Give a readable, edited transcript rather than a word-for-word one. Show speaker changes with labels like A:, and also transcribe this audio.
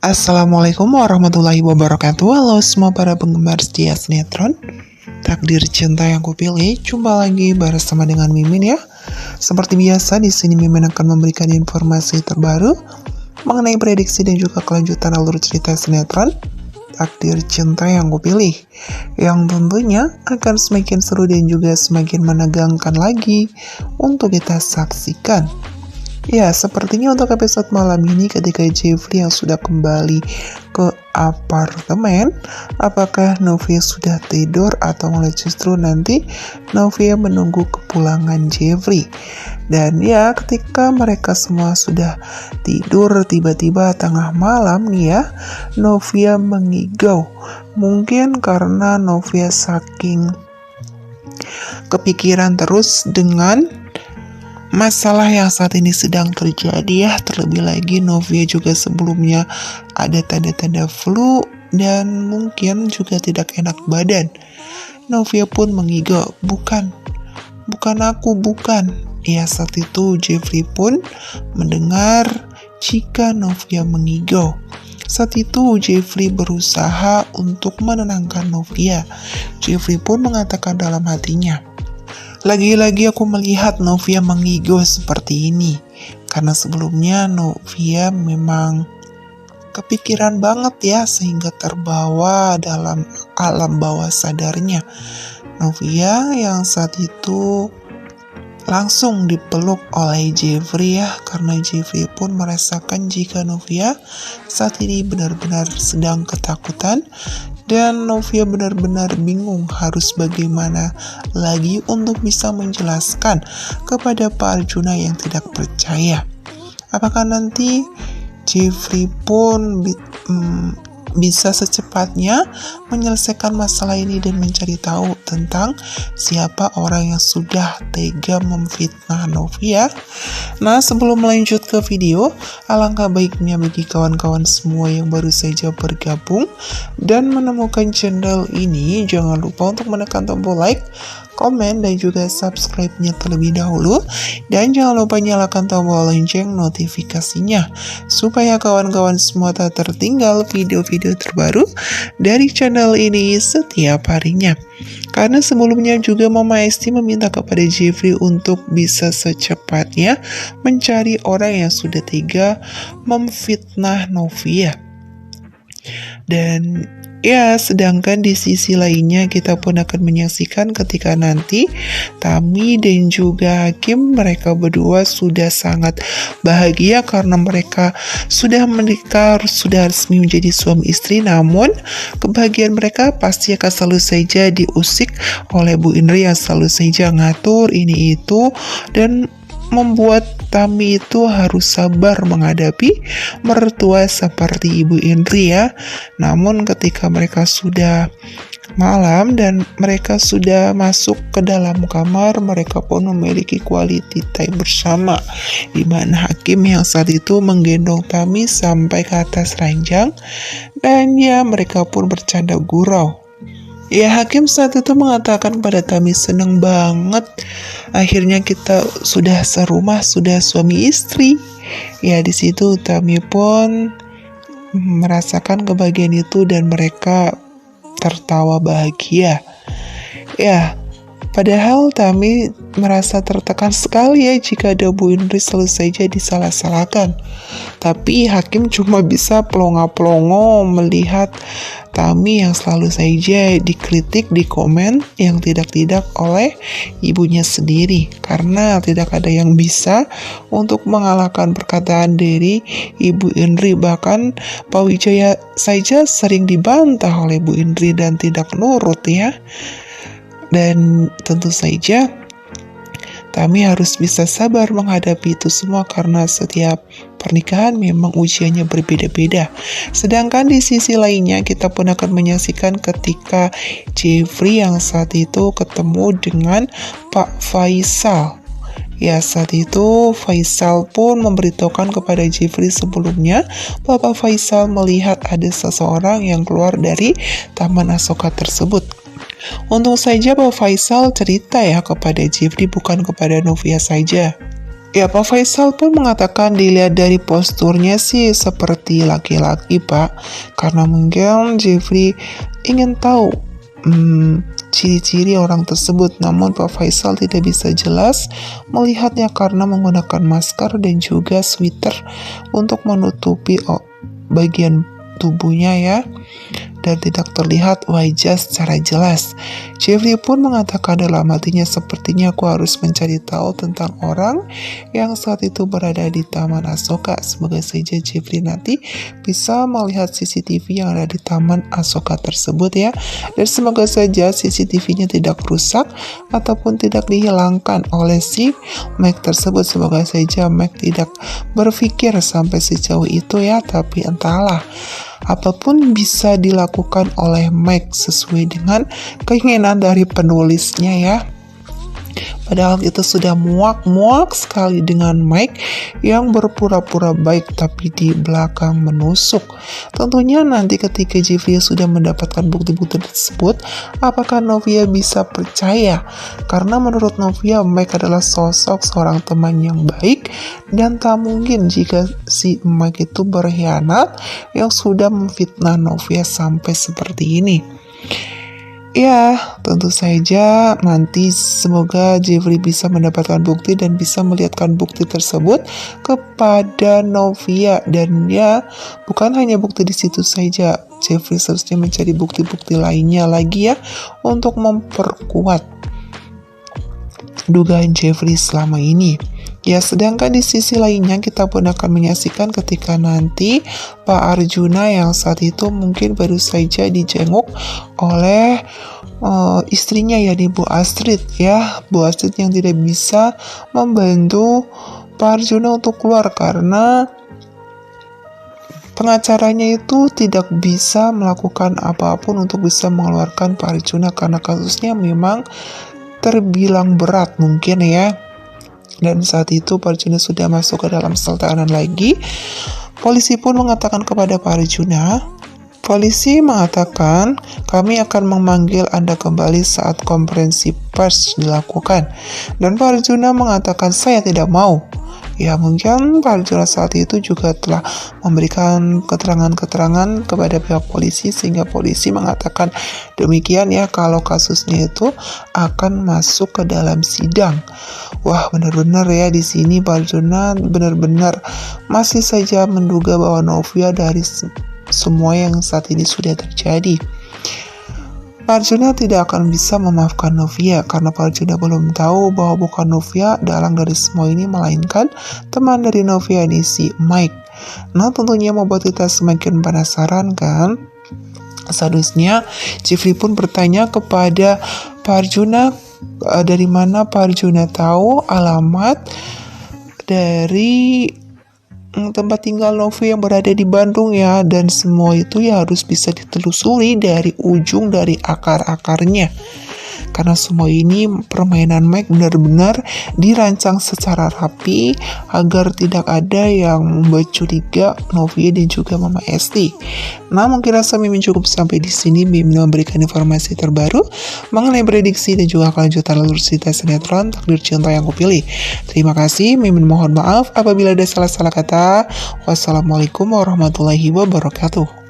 A: Assalamualaikum warahmatullahi wabarakatuh. Halo semua para penggemar setia sinetron Takdir Cinta Yang Kupilih. Jumpa lagi bersama dengan Mimin ya. Seperti biasa di sini Mimin akan memberikan informasi terbaru mengenai prediksi dan juga kelanjutan alur cerita sinetron Takdir Cinta Yang Kupilih, yang tentunya akan semakin seru dan juga semakin menegangkan lagi untuk kita saksikan. Ya, sepertinya untuk episode malam ini ketika Jeffrey yang sudah kembali ke apartemen, apakah Novia sudah tidur atau malah justru nanti Novia menunggu kepulangan Jeffrey. Dan ya, ketika mereka semua sudah tidur, tiba-tiba tengah malam nih ya, Novia mengigau. Mungkin karena Novia saking kepikiran terus dengan masalah yang saat ini sedang terjadi ya. Terlebih lagi Novia juga sebelumnya ada tanda-tanda flu dan mungkin juga tidak enak badan. Novia pun mengigau, bukan aku, bukan. Ya, saat itu Jeffrey pun mendengar jika Novia mengigau. Saat itu Jeffrey berusaha untuk menenangkan Novia. Jeffrey pun mengatakan dalam hatinya, lagi-lagi aku melihat Novia mengigau seperti ini, karena sebelumnya Novia memang kepikiran banget ya, sehingga terbawa dalam alam bawah sadarnya. Novia yang saat itu langsung dipeluk oleh Jeffrey ya, karena Jeffrey pun merasakan jika Novia saat ini benar-benar sedang ketakutan. Dan Novia benar-benar bingung harus bagaimana lagi untuk bisa menjelaskan kepada Pak Arjuna yang tidak percaya. Apakah nanti Jeffrey pun bisa secepatnya menyelesaikan masalah ini dan mencari tahu tentang siapa orang yang sudah tega memfitnah Novia? Nah, sebelum melanjut ke video, alangkah baiknya bagi kawan-kawan semua yang baru saja bergabung dan menemukan channel ini, jangan lupa untuk menekan tombol like, komen, dan juga subscribe-nya terlebih dahulu. Dan jangan lupa nyalakan tombol lonceng notifikasinya, supaya kawan-kawan semua tak tertinggal video-video terbaru dari channel ini setiap harinya. Karena sebelumnya juga Mama Esti meminta kepada Jeffrey untuk bisa secepatnya mencari orang yang sudah tega memfitnah Novia. Dan ya, sedangkan di sisi lainnya kita pun akan menyaksikan ketika nanti Tami dan juga Hakim, mereka berdua sudah sangat bahagia karena mereka sudah menikah, sudah resmi menjadi suami istri. Namun kebahagiaan mereka pasti akan selalu saja diusik oleh Bu Indri yang selalu saja ngatur ini itu dan membuat Tami itu harus sabar menghadapi mertua seperti Ibu Indri ya. Namun ketika mereka sudah malam dan mereka sudah masuk ke dalam kamar, mereka pun memiliki quality time bersama, di mana Hakim yang saat itu menggendong Tami sampai ke atas ranjang dan ya mereka pun bercanda gurau. Ya, Hakim saat itu mengatakan pada Tami, seneng banget akhirnya kita sudah serumah, sudah suami istri. Ya, di situ Tami pun merasakan kebahagiaan itu dan mereka tertawa bahagia. Ya, padahal Tami merasa tertekan sekali ya jika ada Bu Indri selalu saja disalah-salahkan. Tapi Hakim cuma bisa pelongo-pelongo melihat Tami yang selalu saja dikritik, dikomen yang tidak-tidak oleh ibunya sendiri. Karena tidak ada yang bisa untuk mengalahkan perkataan dari Ibu Indri. Bahkan Pak Wijaya saja sering dibantah oleh Bu Indri dan tidak nurut ya. Dan tentu saja Tami harus bisa sabar menghadapi itu semua karena setiap pernikahan memang ujiannya berbeda-beda. Sedangkan di sisi lainnya kita pun akan menyaksikan ketika Jeffrey yang saat itu ketemu dengan Pak Faisal. Ya, saat itu Faisal pun memberitahukan kepada Jeffrey sebelumnya Bapak Faisal melihat ada seseorang yang keluar dari Taman Asoka tersebut. Untung saja Pak Faisal cerita ya kepada Jeffrey, bukan kepada Novia saja. Ya, Pak Faisal pun mengatakan dilihat dari posturnya sih seperti laki-laki, Pak. Karena mungkin Jeffrey ingin tahu ciri-ciri orang tersebut. Namun Pak Faisal tidak bisa jelas melihatnya karena menggunakan masker dan juga sweater untuk menutupi bagian tubuhnya ya, dan tidak terlihat wajah secara jelas. Jeffrey pun mengatakan dalam hatinya, sepertinya aku harus mencari tahu tentang orang yang saat itu berada di Taman Asoka. Semoga saja Jeffrey nanti bisa melihat CCTV yang ada di Taman Asoka tersebut ya. Dan semoga saja CCTV-nya tidak rusak ataupun tidak dihilangkan oleh si Mike tersebut. Semoga saja Mike tidak berpikir sampai sejauh itu ya, tapi entahlah. Apapun bisa dilakukan oleh Mike sesuai dengan keinginan dari penulisnya ya. Padahal itu sudah muak-muak sekali dengan Mike yang berpura-pura baik tapi di belakang menusuk. Tentunya nanti ketika Jeffrey sudah mendapatkan bukti-bukti tersebut, apakah Novia bisa percaya? Karena menurut Novia, Mike adalah sosok seorang teman yang baik dan tak mungkin jika si Mike itu berkhianat yang sudah memfitnah Novia sampai seperti ini. Ya, tentu saja nanti semoga Jeffrey bisa mendapatkan bukti dan bisa melihatkan bukti tersebut kepada Novia. Dan ya, bukan hanya bukti di situ saja. Jeffrey seharusnya mencari bukti-bukti lainnya lagi ya, untuk memperkuat dugaan Jeffrey selama ini. Ya, sedangkan di sisi lainnya kita pun akan menyaksikan ketika nanti Pak Arjuna yang saat itu mungkin baru saja dijenguk oleh istrinya ya, di Bu Astrid ya. Bu Astrid yang tidak bisa membantu Pak Arjuna untuk keluar karena pengacaranya itu tidak bisa melakukan apapun untuk bisa mengeluarkan Pak Arjuna karena kasusnya memang terbilang berat mungkin ya. Dan saat itu Pak Arjuna sudah masuk ke dalam sel tahanan lagi. Polisi pun mengatakan kepada Pak Arjuna, polisi mengatakan kami akan memanggil Anda kembali saat konferensi pers dilakukan. Dan Pak Arjuna mengatakan saya tidak mau. Ya, mungkin Pak Arjuna saat itu juga telah memberikan keterangan-keterangan kepada pihak polisi sehingga polisi mengatakan demikian ya, kalau kasusnya itu akan masuk ke dalam sidang. Wah, benar-benar ya di sini Pak Arjuna benar-benar masih saja menduga bahwa Novia dari semua yang saat ini sudah terjadi. Pak Arjuna tidak akan bisa memaafkan Novia karena Pak Arjuna belum tahu bahwa bukan Novia dalang dari semua ini, melainkan teman dari Novia ini si Mike. Nah, tentunya membuat kita semakin penasaran kan. Seharusnya Jeffrey pun bertanya kepada Pak Arjuna, dari mana Pak Arjuna tahu alamat dari tempat tinggal Novi yang berada di Bandung ya, dan semua itu ya harus bisa ditelusuri dari ujung, dari akar-akarnya. Karena semua ini permainan Mike benar-benar dirancang secara rapi agar tidak ada yang membuat curiga Novia dan juga Mama Esti. Nah, mungkin rasa Mimin cukup sampai di sini. Mimin memberikan informasi terbaru mengenai prediksi dan juga kelanjutan alur cerita sinetron Takdir Cinta Yang Kupilih. Terima kasih. Mimin mohon maaf apabila ada salah-salah kata. Wassalamualaikum warahmatullahi wabarakatuh.